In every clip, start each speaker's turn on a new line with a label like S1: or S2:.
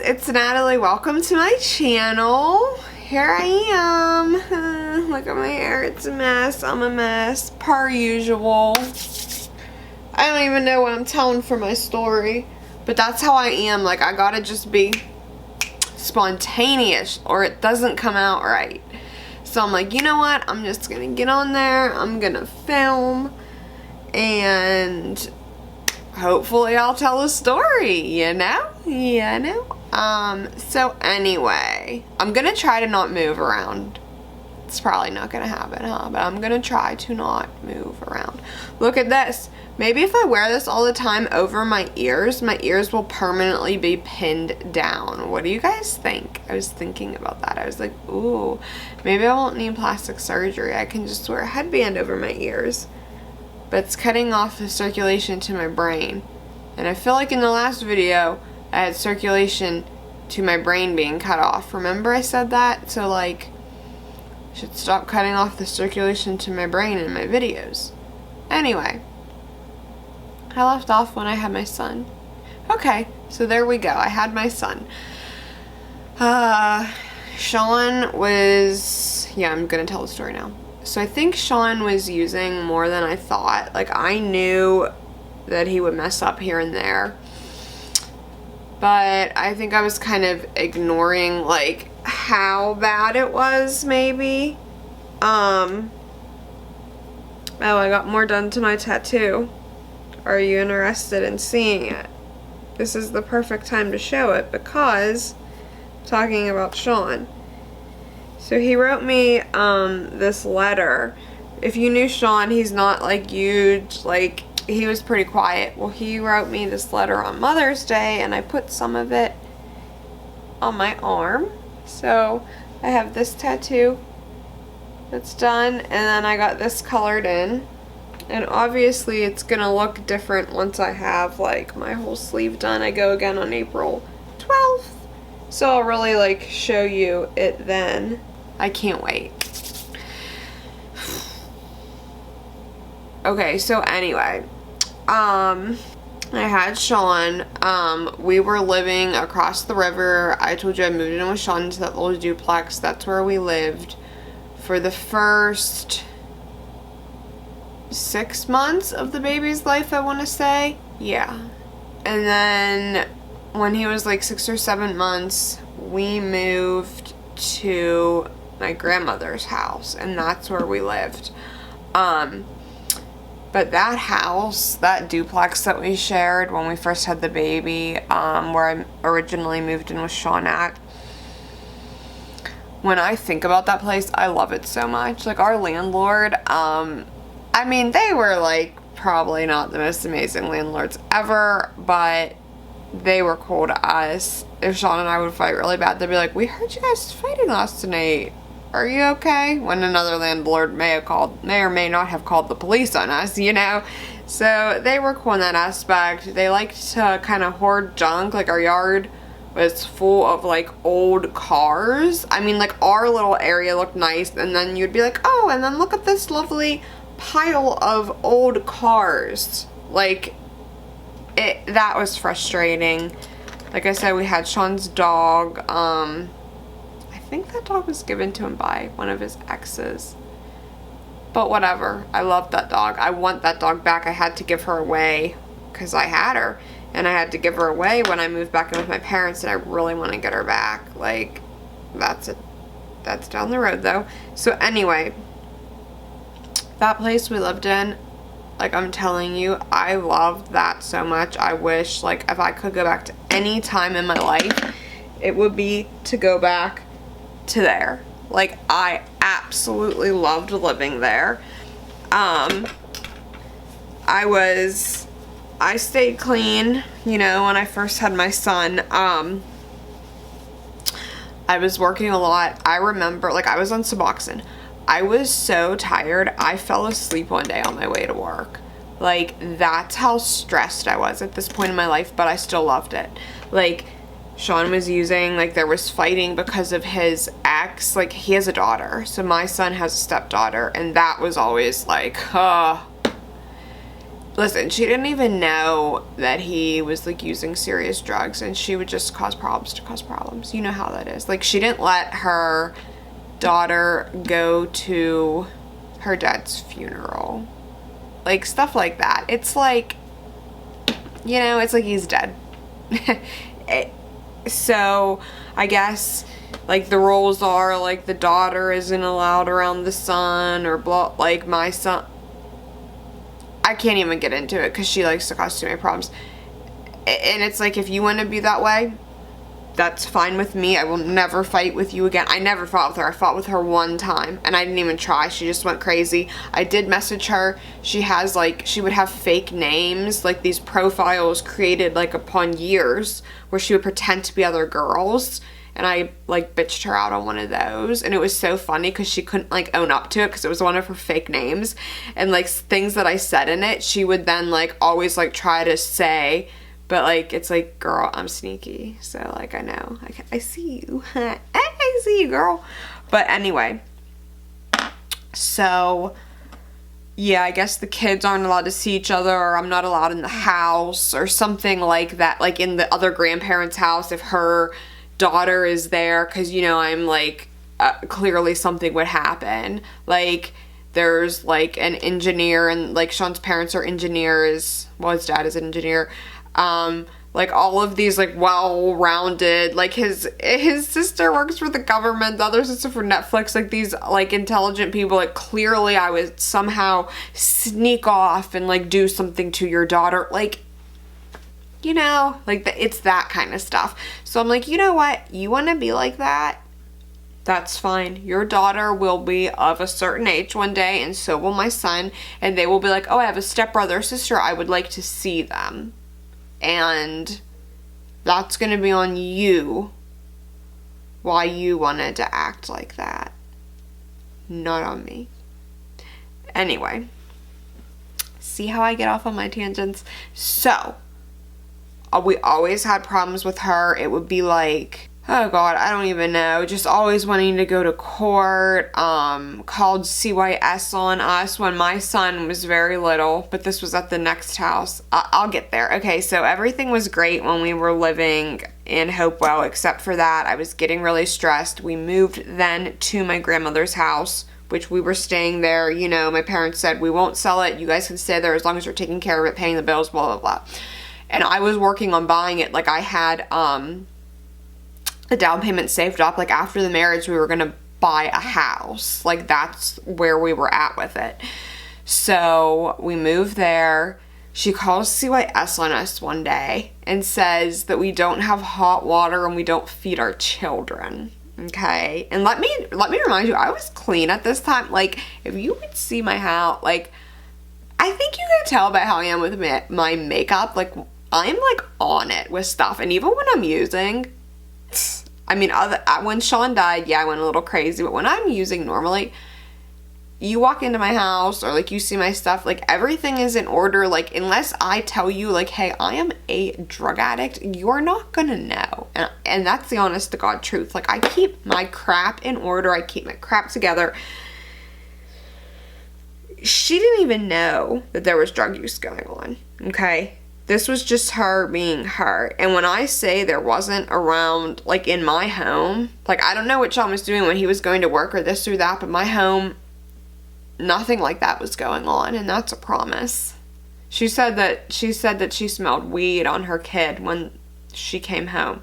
S1: it's Natalie. Welcome to my channel. Here I am. Look at my hair, it's a mess. I'm a mess, per usual. I don't even know what I'm telling for my story, but that's how I am. Like, I gotta just be spontaneous or it doesn't come out right. So I'm like, you know what? I'm just gonna get on there. I'm gonna film and hopefully I'll tell a story, you know? So anyway, I'm gonna try to not move around. It's probably not gonna happen, huh? But I'm gonna try to not move around. Look at this. Maybe if I wear this all the time over my ears will permanently be pinned down. What do you guys think? I was thinking about that. I was like, ooh, maybe I won't need plastic surgery. I can just wear a headband over my ears. But it's cutting off the circulation to my brain. And I feel like in the last video, I had circulation to my brain being cut off. Remember I said that? So like, I should stop cutting off the circulation to my brain in my videos. Anyway, I left off when I had my son. Okay, so there we go. I had my son. Sean was, yeah, I'm gonna tell the story now. So I think Sean was using more than I thought. Like, I knew that he would mess up here and there. But I think I was kind of ignoring, like, how bad it was, maybe. Oh, I got more done to my tattoo. Are you interested in seeing it? This is the perfect time to show it because I'm talking about Sean. So he wrote me this letter. If you knew Sean, he's not like huge, like he was pretty quiet. Well, he wrote me this letter on Mother's Day and I put some of it on my arm. So I have this tattoo that's done and then I got this colored in. And obviously it's gonna look different once I have like my whole sleeve done. I go again on April 12th. So I'll really like show you it then. I can't wait. Okay, so anyway, I had Sean. We were living across the river. I told you I moved in with Sean into that little duplex. That's where we lived for the first 6 months of the baby's life, I want to say. Yeah. And then when he was like 6 or 7 months, we moved to my grandmother's house, and that's where we lived. But that house, that duplex that we shared when we first had the baby, where I originally moved in with Sean at, when I think about that place, I love it so much. Like, our landlord, I mean, they were like probably not the most amazing landlords ever, but they were cool to us. If Sean and I would fight really bad, they'd be like, we heard you guys fighting last night. Are you okay? When another landlord may or may not have called the police on us, you know? So they were cool in that aspect. They liked to kind of hoard junk. Like, our yard was full of like old cars. I mean, like, our little area looked nice, and then you'd be like, oh, and then look at this lovely pile of old cars. Like, that was frustrating. Like I said, we had Sean's dog. I think that dog was given to him by one of his exes. But whatever. I love that dog. I want that dog back. I had to give her away because I had her. And I had to give her away when I moved back in with my parents, and I really want to get her back. Like, that's it. That's down the road, though. So anyway, that place we lived in, like, I'm telling you, I loved that so much. I wish, like, if I could go back to any time in my life, it would be to go back to there. Like, I absolutely loved living there. I stayed clean, you know, when I first had my son. I was working a lot. I remember, like, I was on Suboxone. I was so tired, I fell asleep one day on my way to work. Like, that's how stressed I was at this point in my life, but I still loved it. Like, Sean was using, like, there was fighting because of his ex. Like, he has a daughter, so my son has a stepdaughter, and that was always like, Listen, she didn't even know that he was like using serious drugs, and she would just cause problems to cause problems. You know how that is. Like, she didn't let her daughter go to her dad's funeral. Like, stuff like that. It's like, you know, it's like he's dead. So, I guess, like, the rules are, like, the daughter isn't allowed around the son, or blah, like, my son. I can't even get into it because she likes to cause too many problems. And it's like, if you want to be that way, that's fine with me. I will never fight with you again. I never fought with her. I fought with her one time, and I didn't even try. She just went crazy. I did message her. She has, like, she would have fake names, like these profiles created, like, upon years, where she would pretend to be other girls. And I, like, bitched her out on one of those. And it was so funny because she couldn't, like, own up to it because it was one of her fake names. And, like, things that I said in it, she would then, like, always, like, try to say. But, like, it's like, girl, I'm sneaky. So, like, I know. I see you. I see you, girl. But anyway. So, yeah, I guess the kids aren't allowed to see each other, or I'm not allowed in the house, or something like that. Like, in the other grandparents' house, if her daughter is there, because, you know, I'm like, clearly something would happen. Like, there's like an engineer, and like Sean's parents are engineers. Well, his dad is an engineer. Like, all of these, like, well-rounded, like, his sister works for the government, the other sister for Netflix, like, these, like, intelligent people. Like, clearly I would somehow sneak off and, like, do something to your daughter. Like, you know, like, it's that kind of stuff. So I'm like, you know what? You want to be like that? That's fine. Your daughter will be of a certain age one day, and so will my son. And they will be like, oh, I have a stepbrother or sister. I would like to see them. And that's going to be on you why you wanted to act like that. Not on me. Anyway. See how I get off on my tangents? So, we always had problems with her. It would be like, oh God, I don't even know. Just always wanting to go to court. Called CYS on us when my son was very little, but this was at the next house. I'll get there. Okay, so everything was great when we were living in Hopewell, except for that. I was getting really stressed. We moved then to my grandmother's house, which we were staying there. You know, my parents said, we won't sell it. You guys can stay there as long as you're taking care of it, paying the bills, blah, blah, blah. And I was working on buying it. Like, I had, a down payment saved up. Like, after the marriage, we were gonna buy a house. Like, that's where we were at with it. So we moved there. She calls CYS on us one day and says that we don't have hot water and we don't feed our children. Okay, and let me remind you, I was clean at this time. Like, if you would see my house, like, I think you can tell by how I am with my makeup. Like, I'm like on it with stuff, and even when I'm using, I mean, when Sean died, yeah, I went a little crazy, but when I'm using normally, you walk into my house, or like you see my stuff, like everything is in order. Like, unless I tell you, like, hey, I am a drug addict, you're not gonna know. And that's the honest to God truth. Like, I keep my crap in order, I keep my crap together. She didn't even know that there was drug use going on, okay? This was just her being her. And when I say there wasn't around, like, in my home, like, I don't know what Sean was doing when he was going to work or this or that, but my home, nothing like that was going on, and that's a promise. She said that she smelled weed on her kid when she came home.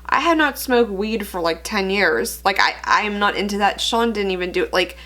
S1: I had not smoked weed for like 10 years. Like, I am not into that. Sean didn't even do it. Like,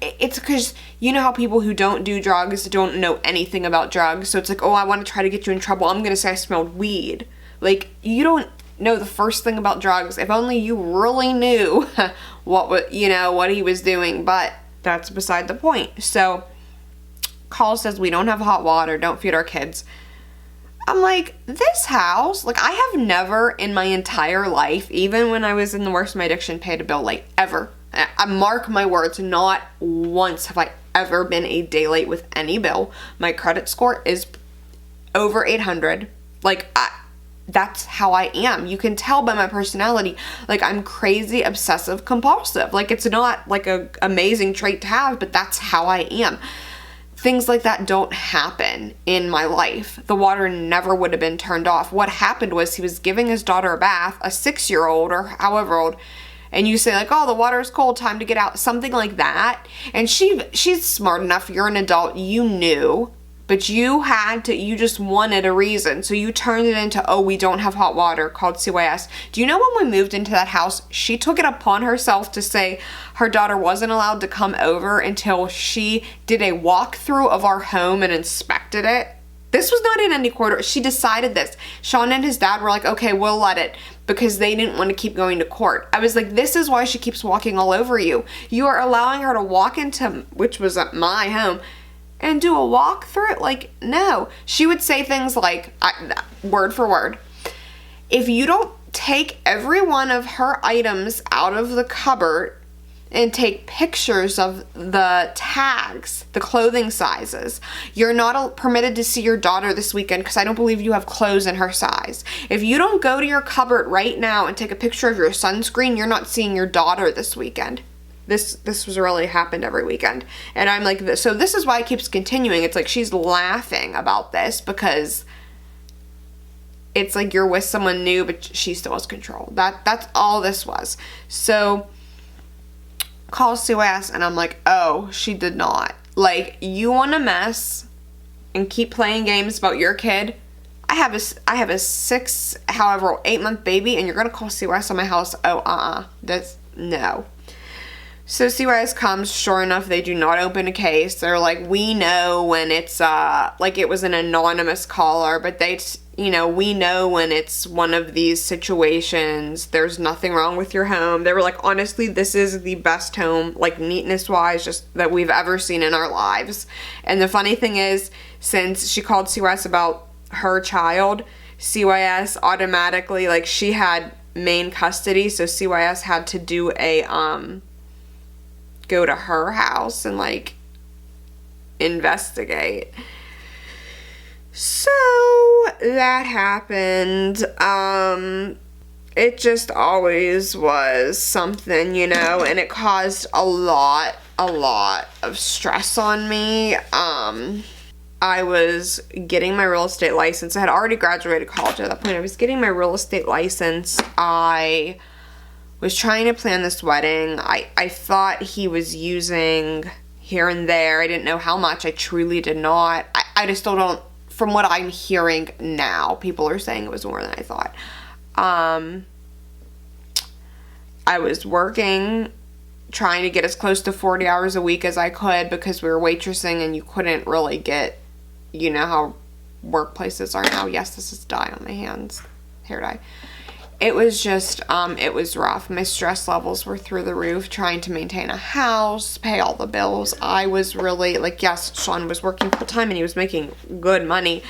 S1: it's because you know how people who don't do drugs don't know anything about drugs. So it's like, oh, I want to try to get you in trouble. I'm going to say I smelled weed. Like, you don't know the first thing about drugs. If only you really knew what he was doing. But that's beside the point. So, call says we don't have hot water, don't feed our kids. I'm like, this house, like, I have never in my entire life, even when I was in the worst of my addiction, paid a bill late, ever. I mark my words, not once have I ever been a day late with any bill. My credit score is over 800. Like, that's how I am. You can tell by my personality. Like, I'm crazy, obsessive, compulsive. Like, it's not like a amazing trait to have, but that's how I am. things like that don't happen in my life. The water never would have been turned off. What happened was he was giving his daughter a bath, a 6-year-old or however old, and you say like, oh, the water is cold, time to get out, something like that. And she's smart enough, you're an adult, you knew, but you just wanted a reason. So you turned it into, oh, we don't have hot water, called CYS. Do you know when we moved into that house, she took it upon herself to say her daughter wasn't allowed to come over until she did a walkthrough of our home and inspected it? This was not in any court order. She decided this. Sean and his dad were like, okay, we'll let it, because they didn't want to keep going to court. I was like, this is why she keeps walking all over you. You are allowing her to walk into, which was at my home, and do a walk through it? Like, no. She would say things like, word for word, if you don't take every one of her items out of the cupboard and take pictures of the tags, the clothing sizes, you're not permitted to see your daughter this weekend because I don't believe you have clothes in her size. If you don't go to your cupboard right now and take a picture of your sunscreen, you're not seeing your daughter this weekend. This was really happened every weekend. And I'm like, so this is why it keeps continuing. It's like she's laughing about this because it's like you're with someone new, but she still has control. That's all this was. So call CYS and I'm like, oh, she did not. Like, you want to mess and keep playing games about your kid? I have a 8-month baby and you're going to call CYS on my house? Oh, that's, no. So CYS comes, sure enough, they do not open a case. They're like, we know when it's, like it was an anonymous caller, but we know when it's one of these situations, there's nothing wrong with your home. They were like, honestly, this is the best home, like neatness-wise, just that we've ever seen in our lives. And the funny thing is, since she called CYS about her child, CYS automatically, like, she had main custody, so CYS had to do a, go to her house and like investigate. So that happened. It just always was something, and it caused a lot of stress on me. I was getting my real estate license. I had already graduated college at that point. I was getting my real estate license. I was trying to plan this wedding. I thought he was using here and there. I didn't know how much. I truly did not. I just still don't, from what I'm hearing now, people are saying it was more than I thought. I was working, trying to get as close to 40 hours a week as I could because we were waitressing and you couldn't really get, how workplaces are now. Yes, this is dye on my hands. Hair dye. It was just, it was rough. My stress levels were through the roof, trying to maintain a house, pay all the bills. I was really, like, yes, Sean was working full time and he was making good money,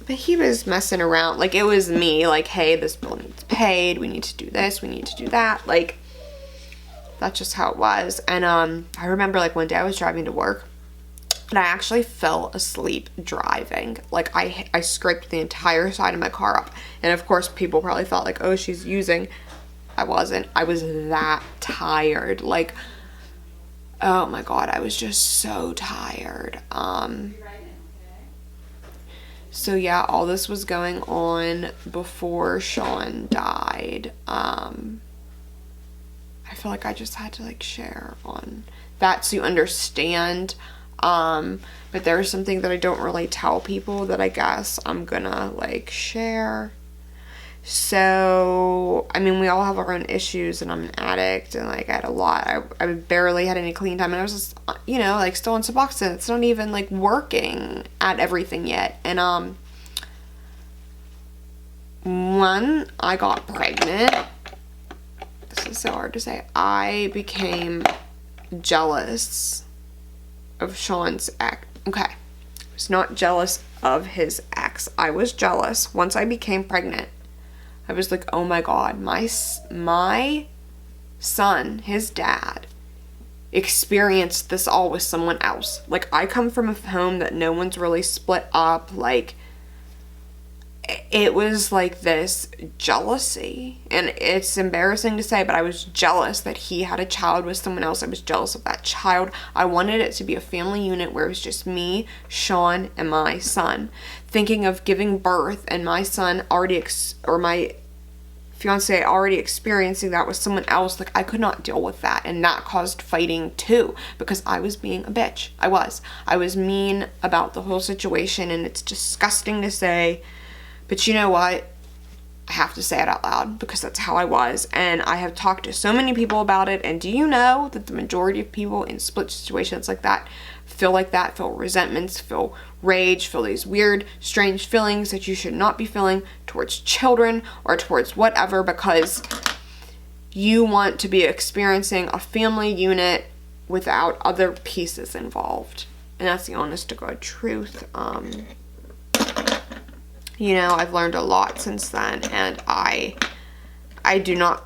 S1: but he was messing around. Like, it was me, like, hey, this bill needs paid, we need to do this, we need to do that. Like, that's just how it was. And I remember, like, one day I was driving to work, and I actually fell asleep driving. Like, I scraped the entire side of my car up. And of course, people probably thought, like, oh, she's using. I wasn't. I was that tired. Like, oh my God, I was just so tired. So yeah, all this was going on before Sean died. I feel like I just had to, like, share on that so you understand. But there's something that I don't really tell people that I guess I'm gonna, like, share. So, I mean, we all have our own issues, and I'm an addict, and, like, I had a lot. I barely had any clean time, and I was just, like, still on Suboxone. It's not even, like, working at everything yet. And, when I got pregnant, this is so hard to say, I became jealous of Sean's ex. Okay, I was not jealous of his ex. I was jealous once I became pregnant. I was like, oh my God, my son, his dad, experienced this all with someone else. Like, I come from a home that no one's really split up. Like, it was like this jealousy, and it's embarrassing to say, but I was jealous that he had a child with someone else. I was jealous of that child. I wanted it to be a family unit where it was just me, Sean, and my son. Thinking of giving birth and my son already or my fiance already experiencing that with someone else, like I could not deal with that, and that caused fighting too, because I was being a bitch. I was mean about the whole situation, and it's disgusting to say, but you know what? I have to say it out loud because that's how I was, and I have talked to so many people about it. And do you know that the majority of people in split situations like that, feel resentments, feel rage, feel these weird, strange feelings that you should not be feeling towards children or towards whatever, because you want to be experiencing a family unit without other pieces involved. And that's the honest to God truth. You know, I've learned a lot since then, and I do not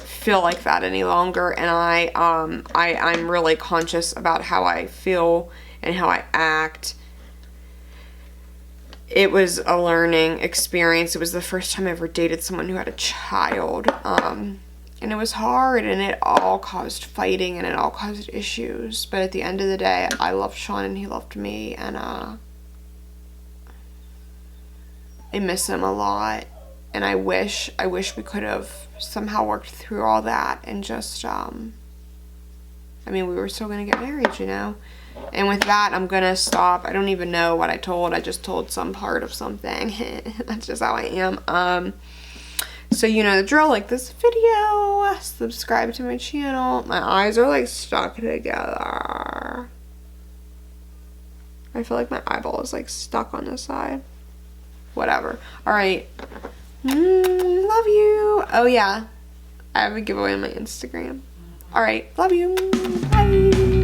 S1: feel like that any longer, and I'm really conscious about how I feel and how I act. It was a learning experience. It was the first time I ever dated someone who had a child, and it was hard, and it all caused fighting, and it all caused issues. But at the end of the day, I loved Sean and he loved me, and I miss him a lot, and I wish we could have somehow worked through all that and just, I mean, we were still gonna get married, you know? And with that, I'm gonna stop. I don't even know what I told. I just told some part of something. That's just how I am. So you know the drill. Like this video, subscribe to my channel. My eyes are like stuck together. I feel like my eyeball is like stuck on this side. Whatever. Alright. Love you. Oh yeah. I have a giveaway on my Instagram. Alright. Love you. Bye.